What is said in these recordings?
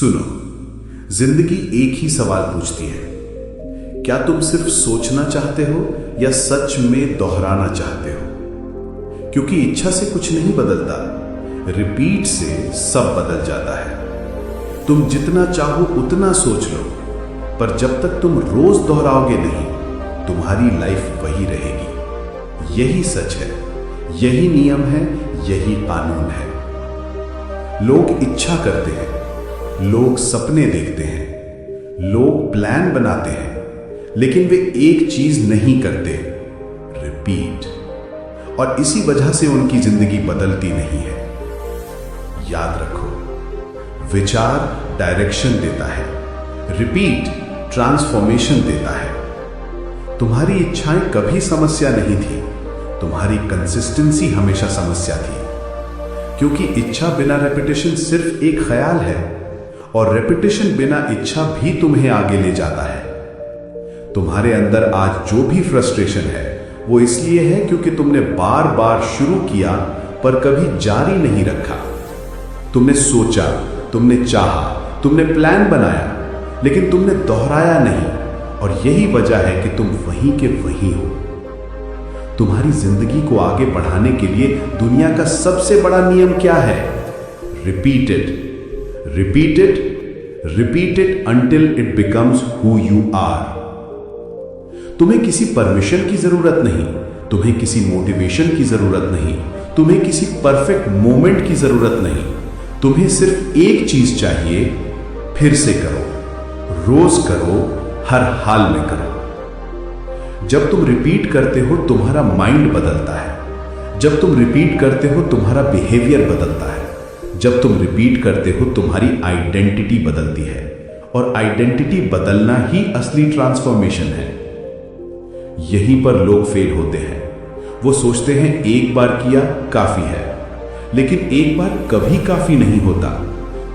सुनो, जिंदगी एक ही सवाल पूछती है, क्या तुम सिर्फ सोचना चाहते हो या सच में दोहराना चाहते हो? क्योंकि इच्छा से कुछ नहीं बदलता, रिपीट से सब बदल जाता है। तुम जितना चाहो उतना सोच लो, पर जब तक तुम रोज दोहराओगे नहीं, तुम्हारी लाइफ वही रहेगी। यही सच है, यही नियम है, यही कानून है। लोग इच्छा करते हैं, लोग सपने देखते हैं, लोग प्लान बनाते हैं, लेकिन वे एक चीज नहीं करते, रिपीट। और इसी वजह से उनकी जिंदगी बदलती नहीं है। याद रखो, विचार डायरेक्शन देता है, रिपीट ट्रांसफॉर्मेशन देता है। तुम्हारी इच्छाएं कभी समस्या नहीं थी, तुम्हारी कंसिस्टेंसी हमेशा समस्या थी। क्योंकि इच्छा बिना रेपिटेशन सिर्फ एक ख्याल है, और रेपिटेशन बिना इच्छा भी तुम्हें आगे ले जाता है। तुम्हारे अंदर आज जो भी फ्रस्ट्रेशन है, वो इसलिए है क्योंकि तुमने बार बार शुरू किया पर कभी जारी नहीं रखा। तुमने सोचा, तुमने चाहा, तुमने प्लान बनाया, लेकिन तुमने दोहराया नहीं, और यही वजह है कि तुम वहीं के वहीं हो। तुम्हारी जिंदगी को आगे बढ़ाने के लिए दुनिया का सबसे बड़ा नियम क्या है? Repeated, repeated, repeated until it becomes who you are। तुम्हें किसी परमिशन की जरूरत नहीं, तुम्हें किसी मोटिवेशन की जरूरत नहीं, तुम्हें किसी परफेक्ट मोमेंट की जरूरत नहीं। तुम्हें सिर्फ एक चीज चाहिए, फिर से करो, रोज करो, हर हाल में करो। जब तुम रिपीट करते हो, तुम्हारा माइंड बदलता है। जब तुम रिपीट करते हो, तुम्हारा बिहेवियर बदलता है। जब तुम रिपीट करते हो, तुम्हारी आइडेंटिटी बदलती है, और आइडेंटिटी बदलना ही असली ट्रांसफॉर्मेशन है। यहीं पर लोग फेल होते हैं। वो सोचते हैं एक बार किया काफी है, लेकिन एक बार कभी काफी नहीं होता।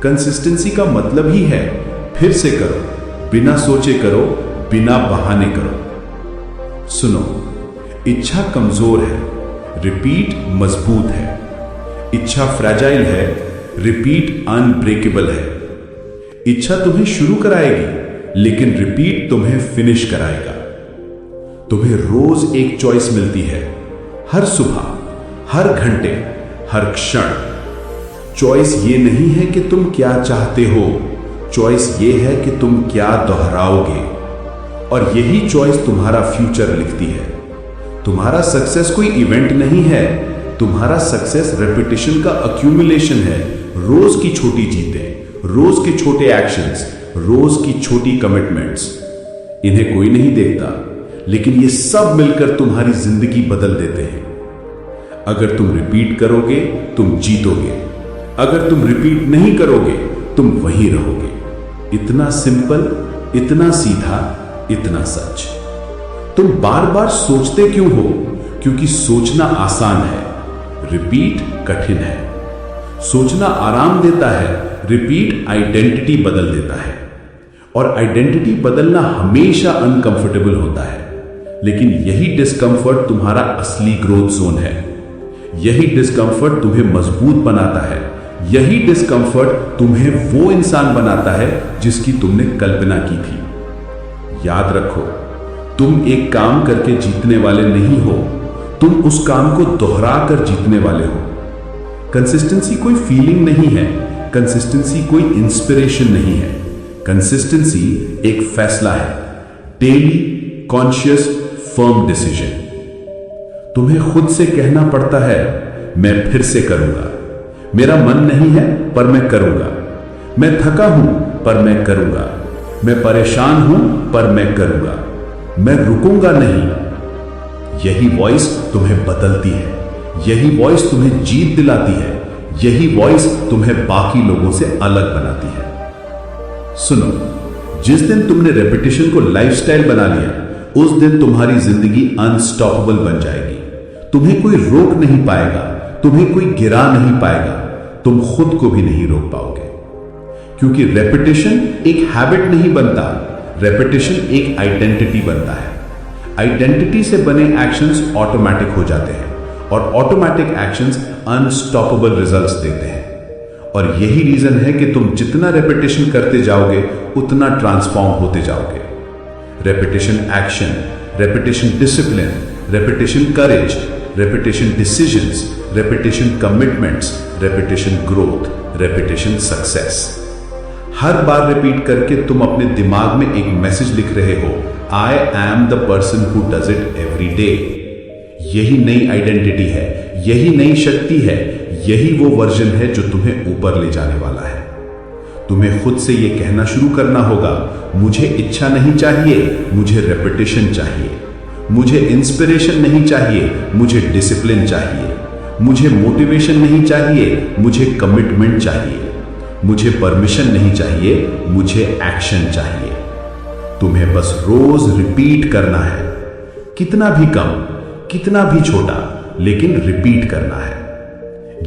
कंसिस्टेंसी का मतलब ही है फिर से करो, बिना सोचे करो, बिना बहाने करो। सुनो, इच्छा कमजोर है, रिपीट मजबूत है। इच्छा फ्रैजाइल है, रिपीट अनब्रेकेबल है। इच्छा तुम्हें शुरू कराएगी, लेकिन रिपीट तुम्हें फिनिश कराएगा। तुम्हें रोज एक चॉइस मिलती है, हर सुबह, हर घंटे, हर क्षण। चॉइस ये नहीं है कि तुम क्या चाहते हो, चॉइस ये है कि तुम क्या दोहराओगे। और यही चॉइस तुम्हारा फ्यूचर लिखती है। तुम्हारा सक्सेस कोई इवेंट नहीं है, तुम्हारा सक्सेस रेपिटेशन का अक्यूमुलेशन है। रोज की छोटी जीतें, रोज के छोटे एक्शंस, रोज की छोटी कमिटमेंट्स। इन्हें कोई नहीं देखता, लेकिन ये सब मिलकर तुम्हारी जिंदगी बदल देते हैं। अगर तुम रिपीट करोगे, तुम जीतोगे। अगर तुम रिपीट नहीं करोगे, तुम वहीं रहोगे। इतना सिंपल, इतना सीधा, इतना सच। तुम बार बार सोचते क्यों हो? क्योंकि सोचना आसान है, रिपीट कठिन है। सोचना आराम देता है, रिपीट आइडेंटिटी बदल देता है। और आइडेंटिटी बदलना हमेशा अनकंफर्टेबल होता है, लेकिन यही डिस्कंफर्ट तुम्हारा असली ग्रोथ जोन है। यही डिस्कंफर्ट तुम्हें मजबूत बनाता है। यही डिस्कंफर्ट तुम्हें वो इंसान बनाता है जिसकी तुमने कल्पना की थी। याद रखो, तुम एक काम करके जीतने वाले नहीं हो, तुम उस काम को दोहरा कर जीतने वाले हो। कंसिस्टेंसी कोई फीलिंग नहीं है, कंसिस्टेंसी कोई इंस्पिरेशन नहीं है। कंसिस्टेंसी एक फैसला है, डेली कॉन्शियस फर्म डिसीजन। तुम्हें खुद से कहना पड़ता है, मैं फिर से करूंगा। मेरा मन नहीं है, पर मैं करूंगा। मैं थका हूं, पर मैं करूंगा। मैं परेशान हूं, पर मैं करूंगा। मैं रुकूंगा नहीं। यही वॉइस तुम्हें बदलती है, यही वॉइस तुम्हें जीत दिलाती है, यही वॉइस तुम्हें बाकी लोगों से अलग बनाती है। सुनो, जिस दिन तुमने रेपिटेशन को लाइफस्टाइल बना लिया, उस दिन तुम्हारी जिंदगी अनस्टॉपेबल बन जाएगी। तुम्हें कोई रोक नहीं पाएगा, तुम्हें कोई गिरा नहीं पाएगा, तुम खुद को भी नहीं रोक पाओगे। क्योंकि रेपिटेशन एक हैबिट नहीं बनता, रेपिटेशन एक आइडेंटिटी बनता है। आइडेंटिटी से बने एक्शंस ऑटोमेटिक हो जाते हैं, और ऑटोमेटिक एक्शंस अनस्टॉपेबल रिजल्ट्स देते हैं। और यही रीजन है कि तुम जितना रेपिटेशन करते जाओगे उतना ट्रांसफॉर्म होते जाओगे। Repetition action, repetition discipline, repetition courage, repetition decisions, repetition commitments, repetition growth, repetition success. हर बार रिपीट करके तुम अपने दिमाग में एक मैसेज लिख रहे हो, I am the person who does it every day. यही नई आइडेंटिटी है, यही नई शक्ति है, यही वो वर्जन है जो तुम्हें ऊपर ले जाने वाला है। तुम्हें खुद से यह कहना शुरू करना होगा, मुझे इच्छा नहीं चाहिए, मुझे रेपिटेशन चाहिए। मुझे इंस्पिरेशन नहीं चाहिए, मुझे डिसिप्लिन चाहिए। मुझे मोटिवेशन नहीं चाहिए, मुझे कमिटमेंट चाहिए। मुझे परमिशन नहीं चाहिए, मुझे एक्शन चाहिए। तुम्हें बस रोज रिपीट करना है, कितना भी कम, कितना भी छोटा, लेकिन रिपीट करना है।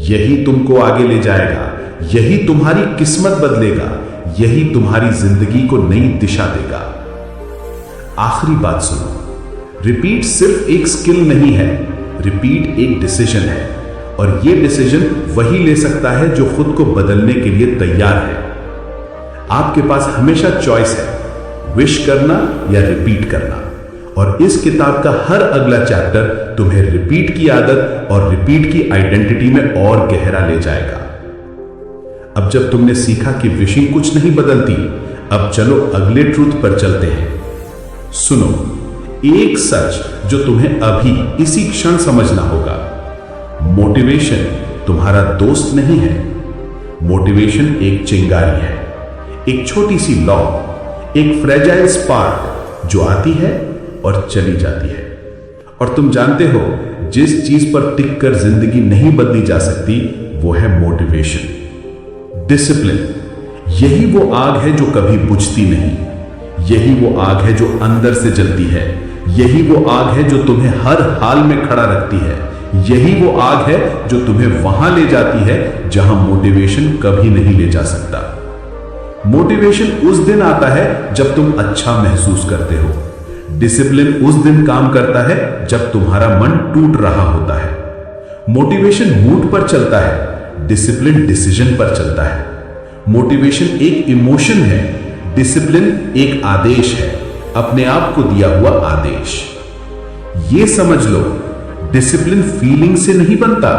यही तुमको आगे ले जाएगा, यही तुम्हारी किस्मत बदलेगा, यही तुम्हारी जिंदगी को नई दिशा देगा। आखिरी बात सुनो, रिपीट सिर्फ एक स्किल नहीं है, रिपीट एक डिसीजन है, और यह डिसीजन वही ले सकता है जो खुद को बदलने के लिए तैयार है। आपके पास हमेशा चॉइस है, विश करना या रिपीट करना, और इस किताब का हर अगला चैप्टर तुम्हें रिपीट की आदत और रिपीट की आइडेंटिटी में और गहरा ले जाएगा। अब जब तुमने सीखा कि विशिंग कुछ नहीं बदलती, अब चलो अगले ट्रूथ पर चलते हैं। सुनो, एक सच जो तुम्हें अभी इसी क्षण समझना होगा, मोटिवेशन तुम्हारा दोस्त नहीं है। मोटिवेशन एक चिंगारी है, एक छोटी सी लौ, एक फ्रेजाइल स्पार्क जो आती है और चली जाती है। और तुम जानते हो, जिस चीज पर टिक कर जिंदगी नहीं बदली जा सकती वो है मोटिवेशन। डिसिप्लिन, यही वो आग है जो कभी बुझती नहीं, यही वो आग है जो अंदर से जलती है, यही वो आग है जो तुम्हें हर हाल में खड़ा रखती है, यही वो आग है जो तुम्हें वहां ले जाती है जहां मोटिवेशन कभी नहीं ले जा सकता। मोटिवेशन उस दिन आता है जब तुम अच्छा महसूस करते हो, डिसिप्लिन उस दिन काम करता है जब तुम्हारा मन टूट रहा होता है। मोटिवेशन मूड पर चलता है, डिसिप्लिन डिसीजन पर चलता है। मोटिवेशन एक इमोशन है, डिसिप्लिन एक आदेश है, अपने आप को दिया हुआ आदेश। यह समझ लो, डिसिप्लिन फीलिंग से नहीं बनता,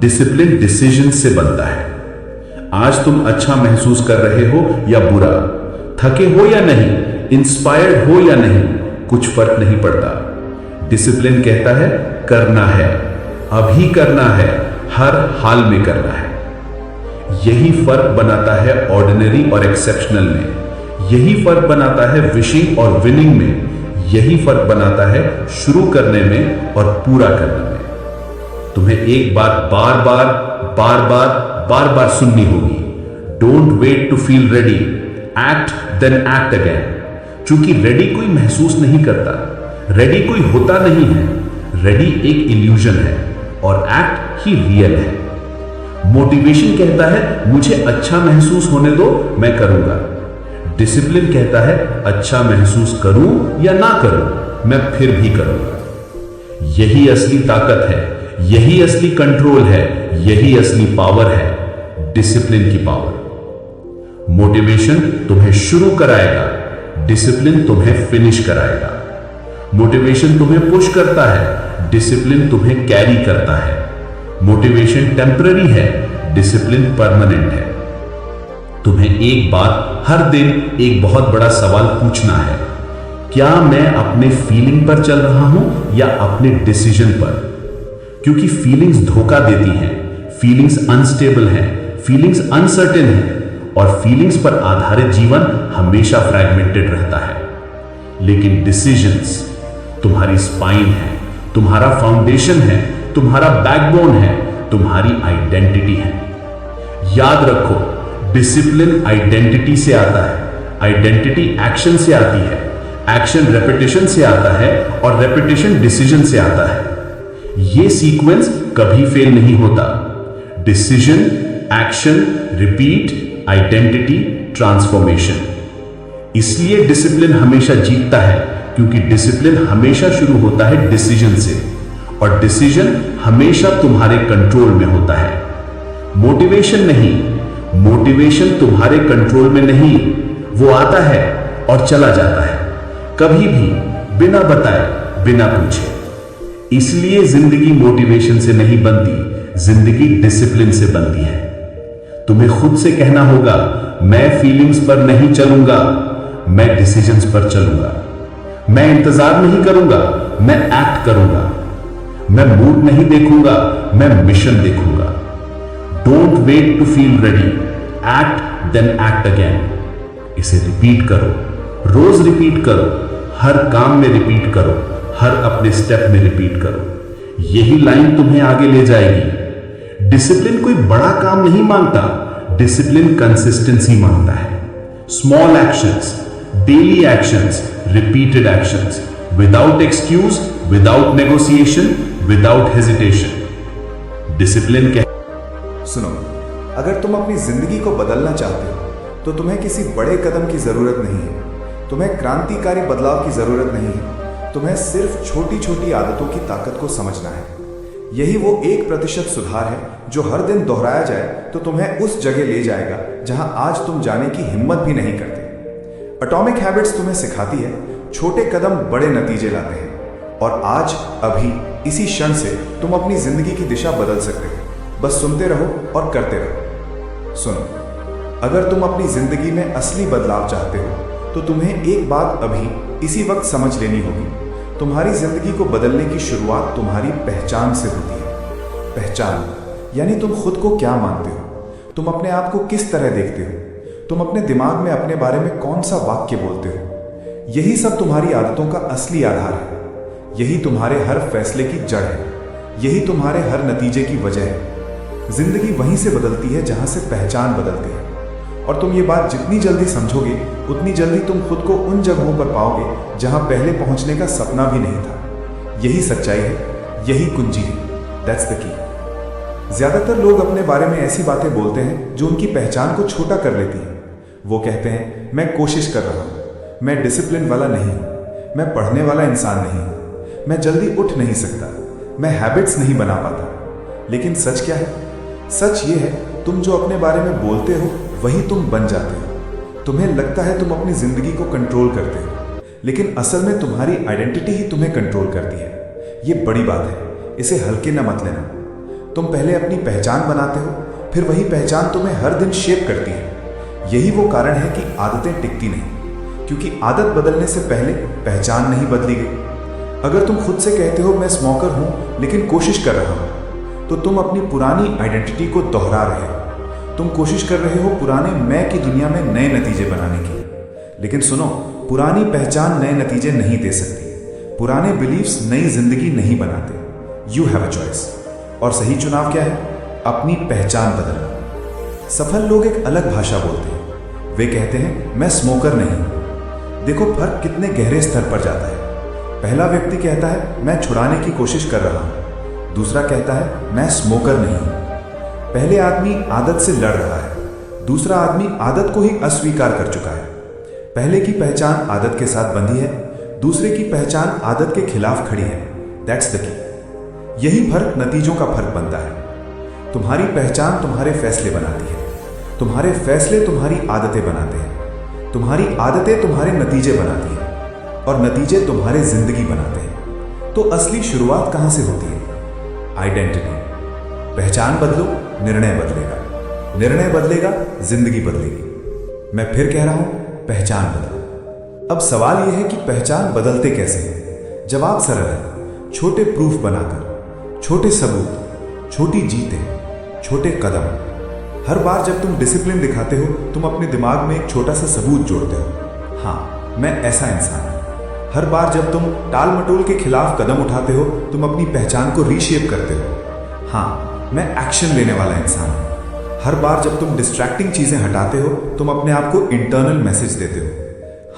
डिसिप्लिन डिसीजन से बनता है। आज तुम अच्छा महसूस कर रहे हो या बुरा, थके हो या नहीं, इंस्पायर्ड हो या नहीं, कुछ फर्क नहीं पड़ता। डिसिप्लिन कहता है करना है, अभी करना है, हर हाल में करना है। यही फर्क बनाता है ऑर्डिनरी और एक्सेप्शनल में, यही फर्क बनाता है विशिंग और विनिंग में, यही फर्क बनाता है शुरू करने में और पूरा करने में। तुम्हें एक बात बार बार बार बार बार बार सुननी होगी, don't wait to feel ready, act then act again. क्योंकि रेडी कोई महसूस नहीं करता, रेडी कोई होता नहीं है, रेडी एक इल्यूजन है और एक्ट ही रियल है। मोटिवेशन कहता है मुझे अच्छा महसूस होने दो, मैं करूंगा। डिसिप्लिन कहता है अच्छा महसूस करूं या ना करूं, मैं फिर भी करूंगा। यही असली ताकत है, यही असली कंट्रोल है, यही असली पावर है, डिसिप्लिन की पावर। मोटिवेशन तुम्हें शुरू कराएगा, डिसिप्लिन तुम्हें फिनिश कराएगा। मोटिवेशन तुम्हें पुश करता है, डिसिप्लिन तुम्हें कैरी करता है। मोटिवेशन टेम्पररी है, डिसिप्लिन परमानेंट है। तुम्हें एक बार हर दिन एक बहुत बड़ा सवाल पूछना है, क्या मैं अपने फीलिंग पर चल रहा हूं या अपने डिसीजन पर? क्योंकि फीलिंग्स धोखा देती हैं, फीलिंग्स अनस्टेबल हैं, फीलिंग्स अनसर्टेन हैं, और फीलिंग्स पर आधारित जीवन हमेशा फ्रैगमेंटेड रहता है। लेकिन डिसीजंस तुम्हारी स्पाइन है, तुम्हारा फाउंडेशन है, तुम्हारा बैकबोन है, तुम्हारी आइडेंटिटी है। याद रखो, डिसिप्लिन आइडेंटिटी से आता है, आइडेंटिटी एक्शन से आती है, एक्शन रेपिटेशन से आता है, और रेपिटेशन डिसीजन से आता है। यह सीक्वेंस कभी फेल नहीं होता। Decision, action, repeat, identity, transformation. इसलिए डिसिप्लिन हमेशा जीतता है, क्योंकि डिसिप्लिन हमेशा शुरू होता है डिसीजन से, और डिसीजन हमेशा तुम्हारे कंट्रोल में होता है। मोटिवेशन नहीं, मोटिवेशन तुम्हारे कंट्रोल में नहीं, वो आता है और चला जाता है, कभी भी बिना बताए, बिना पूछे। इसलिए जिंदगी मोटिवेशन से नहीं बनती, जिंदगी डिसिप्लिन से बनती है। तुम्हें खुद से कहना होगा, मैं फीलिंग्स पर नहीं चलूंगा, मैं डिसीजंस पर चलूंगा। मैं इंतजार नहीं करूंगा, मैं एक्ट करूंगा। मैं मूड नहीं देखूंगा, मैं मिशन देखूंगा। Don't wait to feel ready, act then act again. इसे रिपीट करो, रोज रिपीट करो, हर काम में रिपीट करो, हर अपने स्टेप में रिपीट करो। यही लाइन तुम्हें आगे ले जाएगी। डिसिप्लिन कोई बड़ा काम नहीं मांगता, डिसिप्लिन कंसिस्टेंसी मांगता है। Small actions, daily actions, repeated actions, without excuse, without negotiation, without hesitation. Discipline क्या? सुनो, अगर तुम अपनी जिंदगी को बदलना चाहते हो तो तुम्हें किसी बड़े कदम की जरूरत नहीं है, तुम्हें क्रांतिकारी बदलाव की जरूरत नहीं है, तुम्हें सिर्फ छोटी छोटी आदतों की ताकत को समझना है। यही वो 1% सुधार है जो हर दिन दोहराया जाए तो तुम्हें उस जगह ले जाएगा जहां आज तुम जाने की हिम्मत भी नहीं करते। एटॉमिक हैबिट्स तुम्हें सिखाती है छोटे कदम बड़े नतीजे लाते हैं, और आज अभी इसी क्षण से तुम अपनी जिंदगी की दिशा बदल सकते हो। बस सुनते रहो और करते रहो। सुनो, अगर तुम अपनी जिंदगी में असली बदलाव चाहते हो तो तुम्हें एक बात अभी इसी वक्त समझ लेनी होगी। तुम्हारी जिंदगी को बदलने की शुरुआत तुम्हारी पहचान से होती है। पहचान यानी तुम खुद को क्या मानते हो, तुम अपने आप को किस तरह देखते हो, तुम अपने दिमाग में अपने बारे में कौन सा वाक्य बोलते हो। यही सब तुम्हारी आदतों का असली आधार है। यही तुम्हारे हर फैसले की जड़ है, यही तुम्हारे हर नतीजे की वजह है। जिंदगी वहीं से बदलती है जहां से पहचान बदलती है, और तुम ये बात जितनी जल्दी समझोगे उतनी जल्दी तुम खुद को उन जगहों पर पाओगे जहां पहले पहुंचने का सपना भी नहीं था। यही सच्चाई है, यही कुंजी है। That's the key. ज्यादातर लोग अपने बारे में ऐसी बातें बोलते हैं जो उनकी पहचान को छोटा कर लेती है। वो कहते हैं, मैं कोशिश कर रहा हूं, मैं डिसिप्लिन वाला नहीं हूं, मैं पढ़ने वाला इंसान नहीं हूं, मैं जल्दी उठ नहीं सकता, मैं हैबिट्स नहीं बना पाता। लेकिन सच क्या है? सच ये है, तुम जो अपने बारे में बोलते हो वही तुम बन जाते हो। तुम्हें लगता है तुम अपनी जिंदगी को कंट्रोल करते हो, लेकिन असल में तुम्हारी आइडेंटिटी ही तुम्हें कंट्रोल करती है। ये बड़ी बात है, इसे हल्के न मत लेना। तुम पहले अपनी पहचान बनाते हो, फिर वही पहचान तुम्हें हर दिन शेप करती है। यही वो कारण है कि आदतें टिकती नहीं, क्योंकि आदत बदलने से पहले पहचान नहीं बदली गई। अगर तुम खुद से कहते हो मैं स्मोकर हूं लेकिन कोशिश कर रहा हूं, तो तुम अपनी पुरानी आइडेंटिटी को दोहरा रहे हो। तुम कोशिश कर रहे हो पुराने मैं की दुनिया में नए नतीजे बनाने की। लेकिन सुनो, पुरानी पहचान नए नतीजे नहीं दे सकती। पुराने बिलीव्स नई जिंदगी नहीं बनाते। यू हैव अ चॉइस, और सही चुनाव क्या है? अपनी पहचान बदलना। सफल लोग एक अलग भाषा बोलते हैं। वे कहते हैं मैं स्मोकर नहीं हूं। देखो फर्क कितने गहरे स्तर पर जाता है। पहला व्यक्ति कहता है मैं छुड़ाने की कोशिश कर रहा हूं, दूसरा कहता है मैं स्मोकर नहीं हूं। पहले आदमी आदत से लड़ रहा है, दूसरा आदमी आदत को ही अस्वीकार कर चुका है। पहले की पहचान आदत के साथ बंधी है, दूसरे की पहचान आदत के खिलाफ खड़ी है। That's the key. यही फर्क नतीजों का फर्क बनता है। तुम्हारी पहचान तुम्हारे फैसले बनाती है, तुम्हारे फैसले तुम्हारी आदतें बनाते हैं, तुम्हारी आदतें तुम्हारे नतीजे बनाती हैं, और नतीजे तुम्हारे जिंदगी बनाते हैं। तो असली शुरुआत कहां से होती है? आइडेंटिटी। पहचान बदलो, निर्णय बदलेगा, निर्णय बदलेगा, जिंदगी बदलेगी। मैं फिर कह रहा हूं, पहचान बदलो। अब सवाल यह है कि पहचान बदलते कैसे हैं? जवाब सरल है, छोटे प्रूफ बनाकर, छोटे सबूत, छोटी जीतें, छोटे कदम। हर बार जब तुम डिसिप्लिन दिखाते हो, तुम अपने दिमाग में एक छोटा सा सबूत जोड़ते हो, हाँ मैं ऐसा इंसान हूं। हर बार जब तुम टाल मटोल के खिलाफ कदम उठाते हो, तुम अपनी पहचान को रीशेप करते हो, हाँ मैं एक्शन लेने वाला इंसान हूं। हर बार जब तुम डिस्ट्रैक्टिंग चीजें हटाते हो, तुम अपने आप को इंटरनल मैसेज देते हो,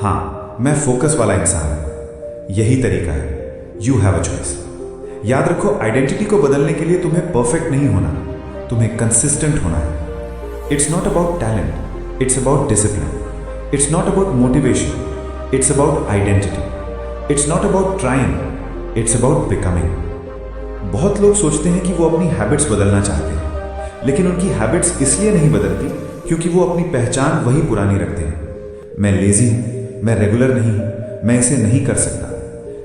हाँ मैं फोकस वाला इंसान हूं। यही तरीका है। You have a choice. याद रखो, आइडेंटिटी को बदलने के लिए तुम्हें परफेक्ट नहीं होना, तुम्हें कंसिस्टेंट होना है। It's not about talent, it's about discipline. It's not about motivation, it's about identity. It's not about trying, it's about becoming. बहुत लोग सोचते हैं कि वो अपनी हैबिट्स बदलना चाहते हैं, लेकिन उनकी हैबिट्स इसलिए नहीं बदलती क्योंकि वो अपनी पहचान वही पुरानी रखते हैं। मैं लेजी हूं, मैं रेगुलर नहीं हूं, मैं इसे नहीं कर सकता।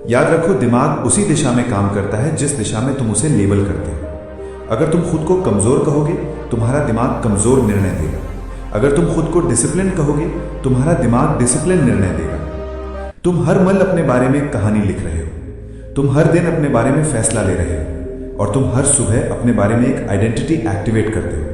याद रखो, दिमाग उसी दिशा में काम करता है जिस दिशा में तुम उसे लेबल करते हो। अगर तुम खुद को कमजोर कहोगे, तुम्हारा दिमाग कमजोर निर्णय देगा। अगर तुम खुद को डिसिप्लिन कहोगे, तुम्हारा दिमाग डिसिप्लिन निर्णय देगा। तुम हर पल अपने बारे में कहानी लिख रहे हो, तुम हर दिन अपने बारे में फैसला ले रहे हो, और तुम हर सुबह अपने बारे में एक आइडेंटिटी एक्टिवेट करते हो।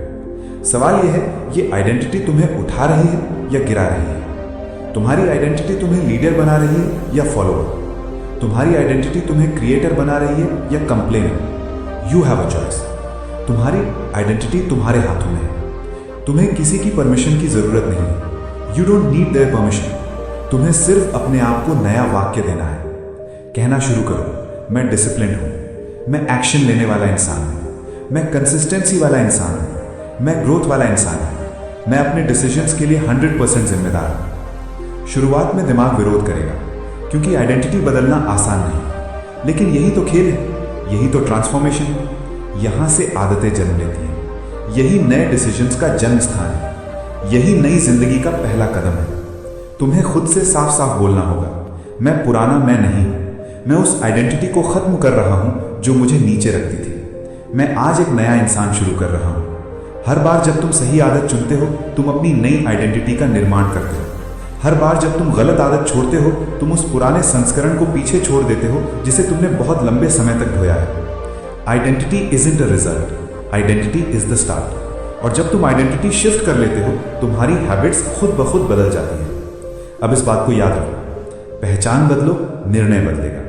सवाल यह है, ये आइडेंटिटी तुम्हें उठा रही है या गिरा रही है? तुम्हारी आइडेंटिटी तुम्हें लीडर बना रही है या फॉलोअर? तुम्हारी आइडेंटिटी तुम्हें क्रिएटर बना रही है या complainer? You have a choice. तुम्हारी आइडेंटिटी तुम्हारे हाथों में है। तुम्हें किसी की परमिशन की जरूरत नहीं है। You don't need their permission. तुम्हें सिर्फ अपने आप को नया वाक्य देना है। कहना शुरू करो, मैं डिसिप्लिन्ड हूं, मैं एक्शन लेने वाला इंसान हूं, मैं कंसिस्टेंसी वाला इंसान हूं, मैं ग्रोथ वाला इंसान हूं, मैं अपने डिसीजंस के लिए 100% जिम्मेदार हूं। शुरुआत में दिमाग विरोध करेगा, क्योंकि आइडेंटिटी बदलना आसान नहीं, लेकिन यही तो खेल है, यही तो ट्रांसफॉर्मेशन है। यहां से आदतें जन्म लेती हैं, यही नए डिसीजंस का जन्म स्थान है, यही नई जिंदगी का पहला कदम है। तुम्हें खुद से साफ साफ बोलना होगा, मैं पुराना मैं नहीं, मैं उस आइडेंटिटी को खत्म कर रहा हूं जो मुझे नीचे रखती थी। मैं आज एक नया इंसान शुरू कर रहा हूं। हर बार जब तुम सही आदत चुनते हो, तुम अपनी नई आइडेंटिटी का निर्माण करते हो। हर बार जब तुम गलत आदत छोड़ते हो, तुम उस पुराने संस्करण को पीछे छोड़ देते हो जिसे तुमने बहुत लंबे समय तक धोया है। Identity isn't a result, identity is the start. और जब तुम आइडेंटिटी शिफ्ट कर लेते हो, तुम्हारी हैबिट्स खुद ब खुद बदल जाती हैं। अब इस बात को याद रखो, पहचान बदलो, निर्णय बदलेगा,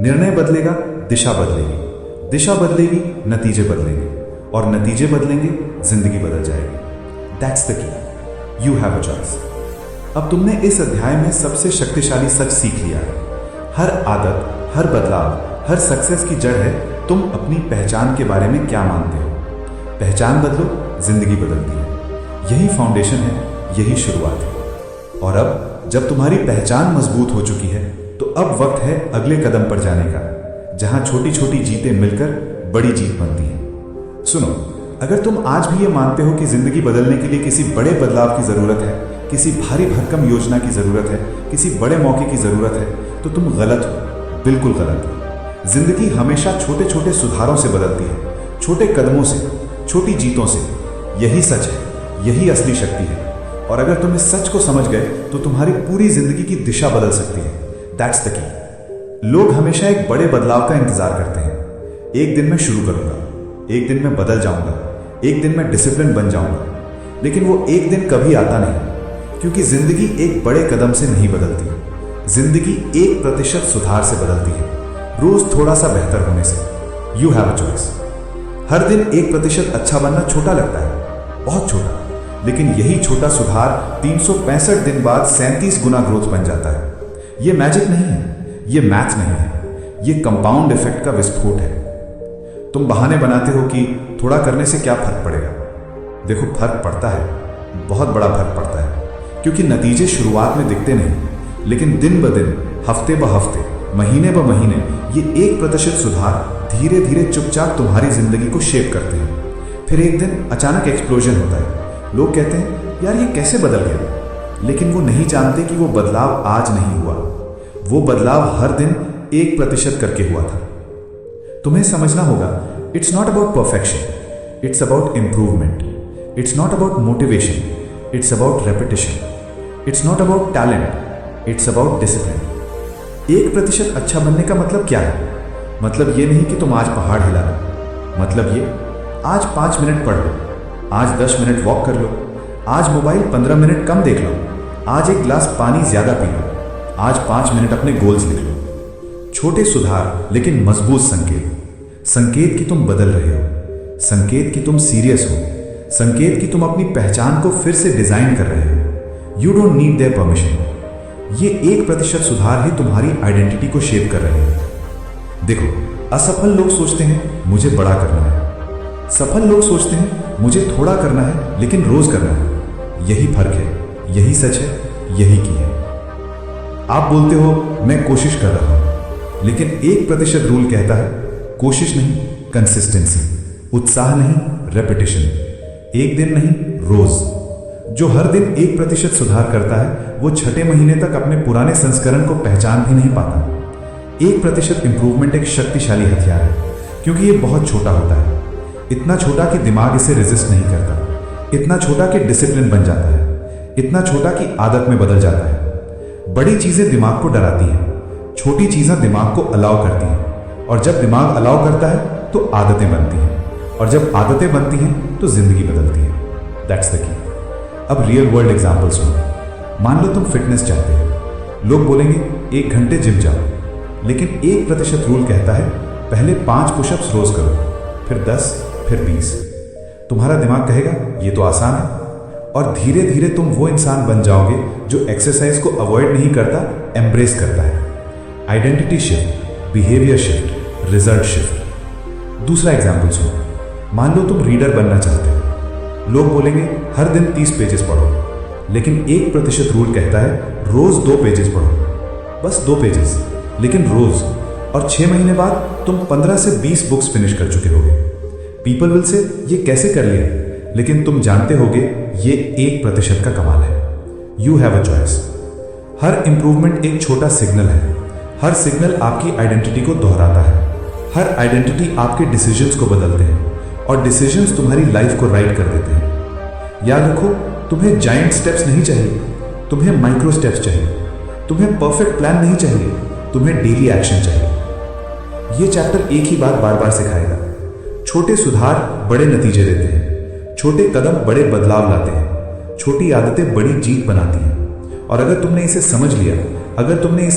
निर्णय बदलेगा, दिशा बदलेगी, दिशा बदलेगी, नतीजे बदलेंगे, और नतीजे बदलेंगे, जिंदगी बदल जाएगी। That's the key. You have a choice. अब तुमने इस अध्याय में सबसे शक्तिशाली सच सीख लिया है। हर आदत, हर बदलाव, हर सक्सेस की जड़ है तुम अपनी पहचान के बारे में क्या मानते हो। पहचान बदलो, जिंदगी बदलती है। यही फाउंडेशन है, यही शुरुआत है। और अब जब तुम्हारी पहचान मजबूत हो चुकी है, तो अब वक्त है अगले कदम पर जाने का, जहां छोटी छोटी जीतें मिलकर बड़ी जीत बनती हैं। सुनो, अगर तुम आज भी ये मानते हो कि जिंदगी बदलने के लिए किसी बड़े बदलाव की जरूरत है, किसी भारी भरकम योजना की जरूरत है, किसी बड़े मौके की जरूरत है, तो तुम गलत हो, बिल्कुल गलत हो। जिंदगी हमेशा छोटे छोटे सुधारों से बदलती है, छोटे कदमों से, छोटी जीतों से। यही सच है, यही असली शक्ति है। और अगर तुम इस सच को समझ गए, तो तुम्हारी पूरी जिंदगी की दिशा बदल सकती है। That's the key. लोग हमेशा एक बड़े बदलाव का इंतजार करते हैं। एक दिन मैं शुरू करूंगा, एक दिन मैं बदल जाऊंगा, एक दिन मैं डिसिप्लिन बन जाऊंगा। लेकिन वो एक दिन कभी आता नहीं, क्योंकि जिंदगी एक बड़े कदम से नहीं बदलती। जिंदगी 1% सुधार से बदलती है, रोज थोड़ा सा बेहतर होने से। You have a choice. हर दिन 1% अच्छा बनना छोटा लगता है, बहुत छोटा, लेकिन यही छोटा सुधार 365 दिन बाद 37 गुना ग्रोथ बन जाता है। यह मैजिक नहीं है, यह मैथ नहीं है, यह कंपाउंड इफेक्ट का विस्फोट है। तुम बहाने बनाते हो कि थोड़ा करने से क्या फर्क पड़ेगा। देखो, फर्क पड़ता है, बहुत बड़ा फर्क पड़ता है, क्योंकि नतीजे शुरुआत में दिखते नहीं, लेकिन दिन ब दिन, हफ्ते ब हफ्ते, महीने ब महीने ये 1% सुधार धीरे धीरे चुपचाप तुम्हारी जिंदगी को शेप करते हैं। फिर एक दिन अचानक एक्सप्लोजन होता है। लोग कहते हैं, यार ये कैसे बदल गया? लेकिन वो नहीं जानते कि वो बदलाव आज नहीं हुआ, वो बदलाव हर दिन 1% करके हुआ था। तुम्हें समझना होगा, it's not about perfection, it's about improvement. It's not about motivation, it's about repetition. It's not about talent, it's about discipline. 1% अच्छा बनने का मतलब क्या है? मतलब ये नहीं कि तुम आज पहाड़ हिला लो, मतलब ये आज 5 मिनट पढ़ लो, आज 10 मिनट वॉक कर लो, आज मोबाइल 15 मिनट कम देख लो, आज एक गिलास पानी ज्यादा पी लो, आज 5 मिनट अपने गोल्स लिख लो। छोटे सुधार, लेकिन मजबूत संकेत। संकेत कि तुम बदल रहे हो, संकेत कि तुम सीरियस हो, संकेत कि तुम अपनी पहचान को फिर से डिजाइन कर रहे हो। You don't need their permission. ये 1% सुधार ही तुम्हारी आइडेंटिटी को शेप कर रहे हैं। देखो, असफल लोग सोचते हैं मुझे बड़ा करना है, सफल लोग सोचते हैं मुझे थोड़ा करना है लेकिन रोज करना है। यही फर्क है, यही सच है, यही की है। आप बोलते हो मैं कोशिश कर रहा हूं, लेकिन 1% रूल कहता है कोशिश नहीं, कंसिस्टेंसी। उत्साह नहीं, रेपिटेशन। एक दिन नहीं, रोज। जो हर दिन 1% सुधार करता है वो 6ठे महीने तक अपने पुराने संस्करण को पहचान भी नहीं पाता। 1% इंप्रूवमेंट एक शक्तिशाली हथियार है, क्योंकि ये बहुत छोटा होता है। इतना छोटा कि दिमाग इसे रेजिस्ट नहीं करता, इतना छोटा कि डिसिप्लिन बन जाता है, इतना छोटा कि आदत में बदल जाता है। बड़ी चीजें दिमाग को डराती हैं, छोटी चीजें दिमाग को अलाउ करती हैं, और जब दिमाग अलाउ करता है तो आदतें बनती हैं, और जब आदतें बनती हैं तो जिंदगी बदलती है। That's the key. अब रियल वर्ल्ड एग्जाम्पल सुनो। मान लो तुम फिटनेस चाहते हो। लोग बोलेंगे 1 घंटे जिम जाओ, लेकिन 1% रूल कहता है पहले 5 पुशअप्स रोज करो, फिर 10, फिर 20। तुम्हारा दिमाग कहेगा ये तो आसान है, और धीरे धीरे तुम वो इंसान बन जाओगे जो एक्सरसाइज को अवॉइड नहीं करता, एम्ब्रेस करता है। Identity shift, behaviour shift, result shift. दूसरा एग्जाम्पल सुनो। मान लो तुम रीडर बनना चाहते हो। लोग बोलेंगे हर दिन 30 पेजेस पढ़ो, लेकिन 1% रूल कहता है रोज 2 पेजेस पढ़ो, बस 2 पेजेस, लेकिन रोज। और 6 महीने बाद तुम 15 से 20 बुक्स फिनिश कर चुके होगे। पीपल विल से ये कैसे कर लिया, लेकिन तुम जानते होगे ये 1% का कमाल है। You have a choice. Her improvement एक छोटा सिग्नल है। हर सिग्नल आपकी आइडेंटिटी को दोहराता है। हर आइडेंटिटी आपके डिसीजंस को बदलते हैं, और डिसीजंस तुम्हारी लाइफ को राइट कर देते हैं। याद रखो, तुम्हें जायंट स्टेप्स नहीं चाहिए, तुम्हें माइक्रो स्टेप्स चाहिए। तुम्हें परफेक्ट प्लान नहीं चाहिए, तुम्हें डेली एक्शन चाहिए। ये चैप्टर एक ही बात बार बार सिखाएगा। छोटे सुधार बड़े नतीजे देते हैं, छोटे कदम बड़े बदलाव लाते हैं, छोटी आदतें बड़ी जीत बनाती हैं। और अगर तुमने इसे समझ लिया, अगर तुमने इसे